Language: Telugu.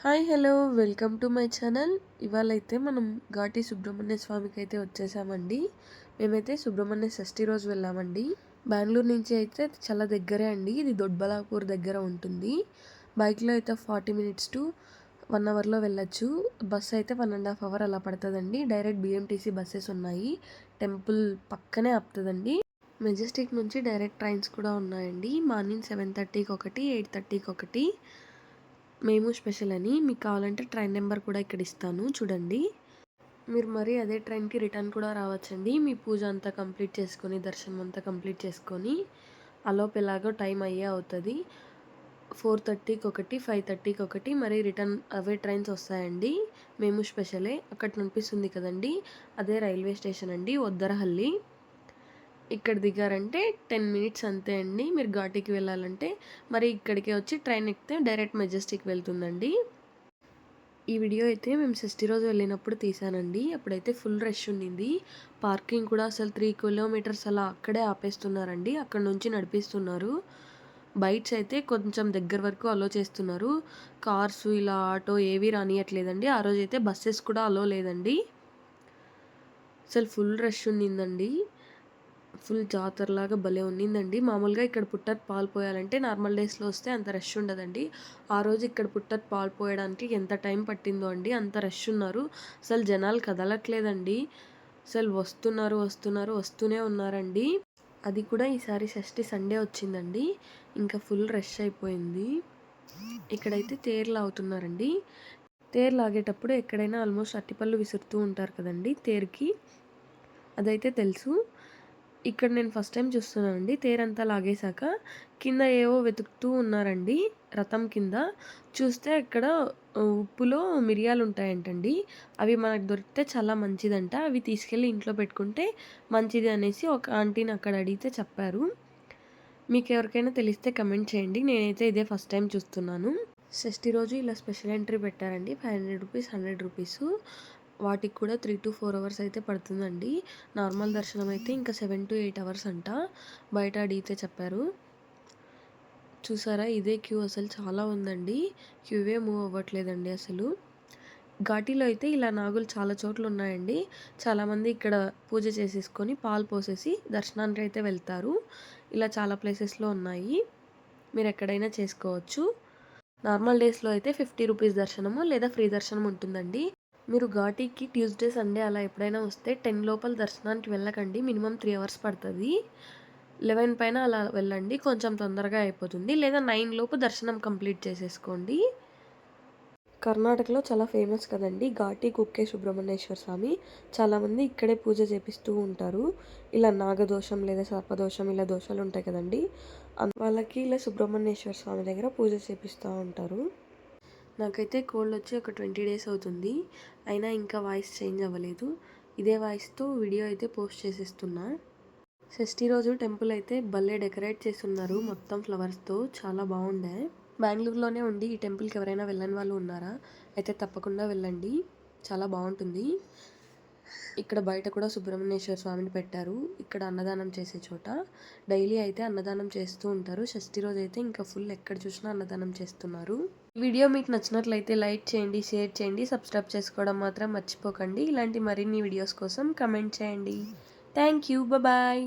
Hi hello welcome to my channel. ఇవాళైతే మనం ఘాటి సుబ్రహ్మణ్య స్వామికి అయితే వచ్చేసామండి. మేమైతే సుబ్రహ్మణ్య షష్ఠి రోజు వెళ్ళామండి. బెంగళూరు నుంచి అయితే చాలా దగ్గరే అండి. ఇది దొడ్బలాపూర్ దగ్గర ఉంటుంది. బైక్లో అయితే 40 మినిట్స్ టు 1 అవర్లో వెళ్ళొచ్చు. బస్ అయితే 1.5 అవర్ అలా పడుతుందండి. డైరెక్ట్ బిఎంటీసీ బస్సెస్ ఉన్నాయి. టెంపుల్ పక్కనే ఆపుతుందండి. మెజెస్టిక్ నుంచి డైరెక్ట్ ట్రైన్స్ కూడా ఉన్నాయండి. మార్నింగ్ 7:30కి ఒకటి, 8:30కి ఒకటి. మేము స్పెషల్ అని. మీకు కావాలంటే ట్రైన్ నెంబర్ కూడా ఇక్కడ ఇస్తాను చూడండి. మీరు మరి అదే ట్రైన్కి రిటర్న్ కూడా రావచ్చండి. మీ పూజ అంతా కంప్లీట్ చేసుకొని, దర్శనం అంతా కంప్లీట్ చేసుకొని, ఆలోపు ఎలాగో టైం అయ్యే అవుతుంది. 4:30కి ఒకటి, 5:30కి ఒకటి, మరి రిటర్న్ అవే ట్రైన్స్ వస్తాయండి. మేము స్పెషలే. అక్కడ కనిపిస్తుంది కదండి, అదే రైల్వే స్టేషన్ అండి, వద్దరహల్లి. ఇక్కడ దిగారంటే 10 మినిట్స్ అంతే అండి. మీరు ఘాటికి వెళ్ళాలంటే మరి ఇక్కడికి వచ్చి ట్రైన్ ఎక్కితే డైరెక్ట్ మెజెస్టిక్ వెళ్తుందండి. ఈ వీడియో అయితే మేము షష్ఠి రోజు వెళ్ళినప్పుడు తీసానండి. అప్పుడైతే ఫుల్ రష్ ఉండింది. పార్కింగ్ కూడా అసలు 3 కిలోమీటర్స్ అలా అక్కడే ఆపేస్తున్నారండి. అక్కడ నుంచి నడిపిస్తున్నారు. బైక్స్ అయితే కొంచెం దగ్గర వరకు అలో చేస్తున్నారు. కార్స్ ఇలా ఆటో ఏవి రానియట్లేదండి. ఆ రోజు అయితే బస్సెస్ కూడా అలో లేదండి. అసలు ఫుల్ రష్ ఉండిందండి. ఫుల్ జాతరలాగా భలే ఉన్నిందండి. మామూలుగా ఇక్కడ పుట్టకు పాలు పోయాలంటే నార్మల్ డేస్లో వస్తే అంత రష్ ఉండదండి. ఆ రోజు ఇక్కడ పుట్టకు పాలు పోయడానికి ఎంత టైం పట్టిందో అండి. అంత రష్ ఉన్నారు. అసలు జనాలు కదలట్లేదండి. అసలు వస్తూనే ఉన్నారండి. అది కూడా ఈసారి షష్ఠి సండే వచ్చిందండి. ఇంకా ఫుల్ రష్ అయిపోయింది. ఇక్కడైతే తేరు లాగుతున్నారండి. తేరు లాగేటప్పుడు ఎక్కడైనా ఆల్మోస్ట్ అట్టిపళ్ళు విసురుతూ ఉంటారు కదండి తేరుకి. అదైతే తెలుసు. ఇక్కడ నేను ఫస్ట్ టైం చూస్తున్నానండి. తేరంతా లాగేశాక కింద ఏవో వెతుకుతూ ఉన్నారండి రథం కింద. చూస్తే ఇక్కడ ఉప్పులో మిరియాలు ఉంటాయంటండి. అవి మనకు దొరికితే చాలా మంచిదంట. అవి తీసుకెళ్ళి ఇంట్లో పెట్టుకుంటే మంచిది అనేసి ఒక ఆంటీని అక్కడ అడిగితే చెప్పారు. మీకు ఎవరికైనా తెలిస్తే కమెంట్ చేయండి. నేనైతే ఇదే ఫస్ట్ టైం చూస్తున్నాను. షష్ఠి రోజు ఇలా స్పెషల్ ఎంట్రీ పెట్టారండి. 500 రూపీస్, 100 రూపీస్. వాటికి కూడా 3 to 4 అవర్స్ అయితే పడుతుందండి. నార్మల్ దర్శనం అయితే ఇంకా 7 to 8 అవర్స్ అంట. బయట అడిగితే చెప్పారు. చూసారా, ఇదే క్యూ. అసలు చాలా ఉందండి. క్యూవే మూవ్ అవ్వట్లేదండి అసలు. ఘాటీలో అయితే ఇలా నాగులు చాలా చోట్ల ఉన్నాయండి. చాలామంది ఇక్కడ పూజ చేసేసుకొని పాలు పోసేసి దర్శనానికి అయితే వెళ్తారు. ఇలా చాలా ప్లేసెస్లో ఉన్నాయి. మీరు ఎక్కడైనా చేసుకోవచ్చు. నార్మల్ డేస్లో అయితే 50 రూపీస్ దర్శనము లేదా ఫ్రీ దర్శనం ఉంటుందండి. మీరు ఘాటీకి ట్యూస్డే, సండే అలా ఎప్పుడైనా వస్తే 10 లోపల దర్శనానికి వెళ్ళకండి. మినిమం 3 అవర్స్ పడుతుంది. 11 పైన అలా వెళ్ళండి, కొంచెం తొందరగా అయిపోతుంది. లేదా 9 లోపు దర్శనం కంప్లీట్ చేసేసుకోండి. కర్ణాటకలో చాలా ఫేమస్ కదండి ఘాటి కుక్కే సుబ్రహ్మణ్యేశ్వర స్వామి. చాలామంది ఇక్కడే పూజ చేపిస్తూ ఉంటారు. ఇలా నాగదోషం లేదా సర్పదోషం ఇలా దోషాలు ఉంటాయి కదండి, వాళ్ళకి ఇలా సుబ్రహ్మణ్యేశ్వర స్వామి దగ్గర పూజ చేపిస్తూ ఉంటారు. నాకైతే కోల్డ్ వచ్చి ఒక 20 డేస్ అవుతుంది. అయినా ఇంకా వాయిస్ చేంజ్ అవ్వలేదు. ఇదే వాయిస్తో వీడియో అయితే పోస్ట్ చేసేస్తున్నా. షష్ఠి రోజు టెంపుల్ అయితే భలే డెకరేట్ చేస్తున్నారు మొత్తం ఫ్లవర్స్తో. చాలా బాగుండే. బెంగళూరులోనే ఉండి ఈ టెంపుల్కి ఎవరైనా వెళ్ళని వాళ్ళు ఉన్నారా అయితే తప్పకుండా వెళ్ళండి. చాలా బాగుంటుంది. ఇక్కడ బయట కూడా సుబ్రహ్మణ్యేశ్వర స్వామిని పెట్టారు. ఇక్కడ అన్నదానం చేసే చోట డైలీ అయితే అన్నదానం చేస్తూ ఉంటారు. షష్ఠి రోజు అయితే ఇంకా ఫుల్ ఎక్కడ చూసినా అన్నదానం చేస్తున్నారు. వీడియో మీకు నచ్చినట్లయితే లైక్ చేయండి, షేర్ చేయండి, సబ్స్క్రైబ్ చేసుకోవడం మాత్రం మర్చిపోకండి. ఇలాంటి మరిన్ని వీడియోస్ కోసం కమెంట్ చేయండి. Thank you. బాయ్.